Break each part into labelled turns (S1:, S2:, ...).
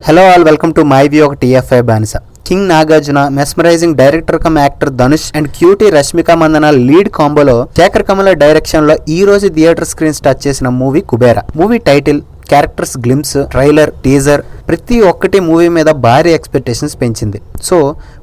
S1: Hello all welcome to my view ఒక TFI బానిస. King Nagarjuna, mesmerizing director come actor Dhanush and cutie Rashmika Mandanna lead కాంబోలో Sekhar Kammula direction లో ఈ రోజు థియేటర్ స్క్రీన్స్ టచ్ చేసిన movie Kubera. Movie title, characters glimpse, trailer, teaser ప్రతి ఒక్కటి మూవీ మీద భారీ ఎక్స్పెక్టేషన్స్ పెంచింది. సో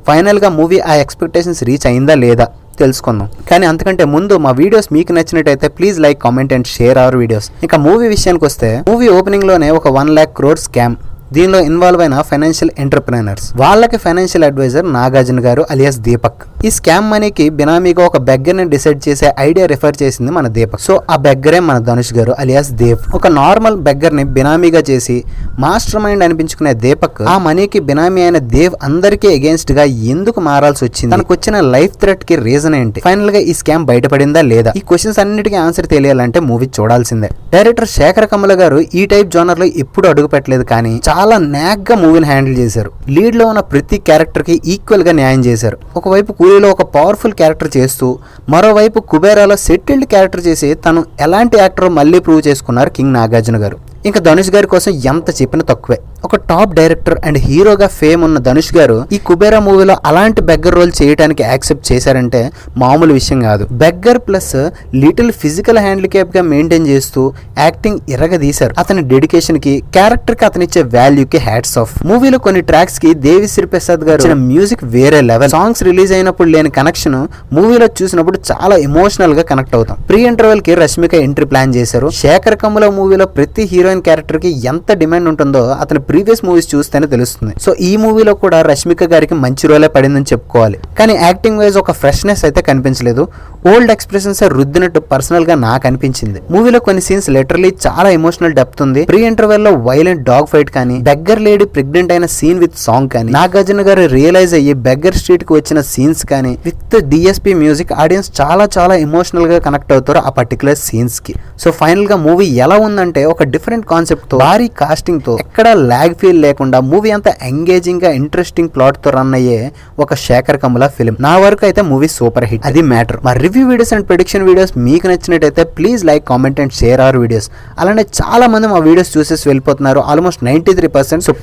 S1: ఫైనల్ గా మూవీ ఆ ఎక్స్పెక్టేషన్స్ రీచ్ అయిందా లేదా తెలుసుకుందాం. కానీ అంతకంటే ముందు మా వీడియోస్ మీకు నచ్చినట్టయితే please like, comment and share our videos. ఇక మూవీ విషయానికి వస్తే, మూవీ ఓపెనింగ్ లోనే ఒక 1 lakh crore స్కామ్. దీనిలో ఇన్వాల్వ్ అయిన ఫైనాన్షియల్ ఎంటర్ప్రెనర్స్, వాళ్ళకి ఫైనాన్షియల్ అడ్వైజర్ నాగార్జున గారు అలియాస్ దీపక్. ఈ స్కామ్ మనీకి బినామీగా ఒక బెగ్గర్ ని డిసైడ్ చేసే ఐడియా రిఫర్ చేసింది మన దీపక్. సో ఆ బెగ్గరే మన ధనుష్ గారు అలియాస్ దేవ్. ఒక నార్మల్ బెగ్గర్ ని బినామీగా చేసి మాస్టర్ మైండ్ అనిపించుకునే దీపక్ ఆ మనీకి బినామీ అయిన దేవ్ అందరికీ అగేన్స్ట్ గా ఎందుకు మారాల్సి వచ్చింది, తనకు వచ్చిన లైఫ్ థ్రెట్ కి రీజన్ ఏంటి, ఫైనల్ గా ఈ స్కామ్ బయటపడిందా లేదా, ఈ క్వశ్చన్స్ అన్నిటికీ ఆన్సర్ తెలియాలంటే మూవీ చూడాల్సిందే. డైరెక్టర్ శేఖర్ కమల గారు ఈ టైప్ జోనర్ లో ఎప్పుడు అడుగు పెట్టలేదు, కానీ చాలా న్యాక్ గా మూవీని హ్యాండిల్ చేశారు. లీడ్ లో ఉన్న ప్రతి క్యారెక్టర్ కి ఈక్వల్ గా న్యాయం చేశారు. ఒకవైపు కూలీలో ఒక పవర్ఫుల్ క్యారెక్టర్ చేస్తూ, మరోవైపు కుబేరాలో సెటిల్డ్ క్యారెక్టర్ చేసి తను ఎలాంటి యాక్టర్ మళ్ళీ ప్రూవ్ చేసుకున్నారు కింగ్ నాగార్జున గారు. ఇంకా ధనుష్ గారి కోసం ఎంత చెప్పినా తక్కువే. ఒక టాప్ డైరెక్టర్ అండ్ హీరోగా ఫేమ్ ఉన్న ధనుష్ గారు ఈ కుబేరా మూవీలో అలాంటి బెగ్గర్ రోల్ చేయడానికి యాక్సెప్ట్ చేశారంటే మామూలు విషయం కాదు. Beggar plus little physical handicap గా మెయింటైన్ చేస్తూ యాక్టింగ్ ఇరగదీశారు. అతని డెడికేషన్ కి, క్యారెక్టర్ కి అతనిచ్చే వాల్యూకి హ్యాట్స్ ఆఫ్. మూవీలో కొన్ని ట్రాక్స్ కి దేవిశ్రీ ప్రసాద్ గారు ఇచ్చిన మ్యూజిక్ వేరే లెవెల్. సాంగ్స్ రిలీజ్ అయినప్పుడు లేని కనెక్షన్ మూవీలో చూసినప్పుడు చాలా ఎమోషనల్ గా కనెక్ట్ అవుతాం. ప్రీ ఇంటర్వెల్ కి రష్మిక ఎంట్రీ ప్లాన్ చేశారు. శేఖర్ కమల మూవీలో ప్రతి హీరోయిన్ క్యారెక్టర్ కి ఎంత డిమాండ్ ఉంటుందో అతని ప్రీవియస్ మూవీస్ చూస్తేనే తెలుస్తుంది. సో ఈ మూవీలో కూడా రష్మిక గారికి మంచి రోలే పడిందని చెప్పుకోవాలి. కానీ యాక్టింగ్ వైజ్ ఒక ఫ్రెష్నెస్ అయితే కనిపించలేదు. ఓల్డ్ ఎక్స్ప్రెషన్స్ రుద్దినట్టు పర్సనల్ గా నాకు అనిపించింది. మూవీలో కొన్ని సీన్స్ లిటరలీ చాలా ఎమోషనల్ డెప్త్ ఉంది. ప్రీ ఇంటర్వెల్ లో వైలెంట్ డాగ్ ఫైట్ కానీ, బెగ్గర్ లేడీ ప్రెగ్నెంట్ అయిన సీన్ విత్ సాంగ్ కానీ, నాగార్జున గారు రియలైజ్ అయ్యి బెగ్గర్ స్ట్రీట్ కి వచ్చిన సీన్స్ కానీ, విత్ డిఎస్పీ మ్యూజిక్ ఆడియన్స్ చాలా చాలా ఎమోషనల్ గా కనెక్ట్ అవుతారు ఆ పర్టికులర్ సీన్స్ కి. సో ఫైనల్ గా మూవీ ఎలా ఉందంటే, ఒక డిఫరెంట్ కాన్సెప్ట్ తో, భారీ కాస్టింగ్ తో, ఎక్కడ లాగ్ ఫీల్ లేకుండా మూవీ అంతా ఎంగేజింగ్ గా ఇంట్రెస్టింగ్ ప్లాట్ తో రన్ అయ్యే ఒక శేఖర్ కమల ఫిల్మ్. నా వరకు అయితే మూవీ సూపర్ హిట్, అది మ్యాటర్. మా review videos and prediction videos మీకు నచ్చినట్టయితే please like, comment and share our videos. అలానే చాలా మంది మా వీడియోస్ చూసేసి వెళ్ళిపోతున్నారు, ఆల్మోస్ట్ 93%. సో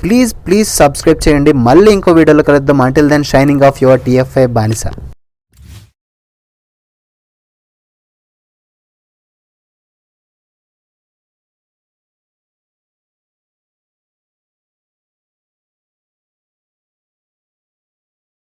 S1: ప్లీజ్ సబ్స్క్రైబ్ చేయండి. మళ్ళీ ఇంకో వీడియోలో కలుద్దాం. Until then, shining of your TFI బానిస.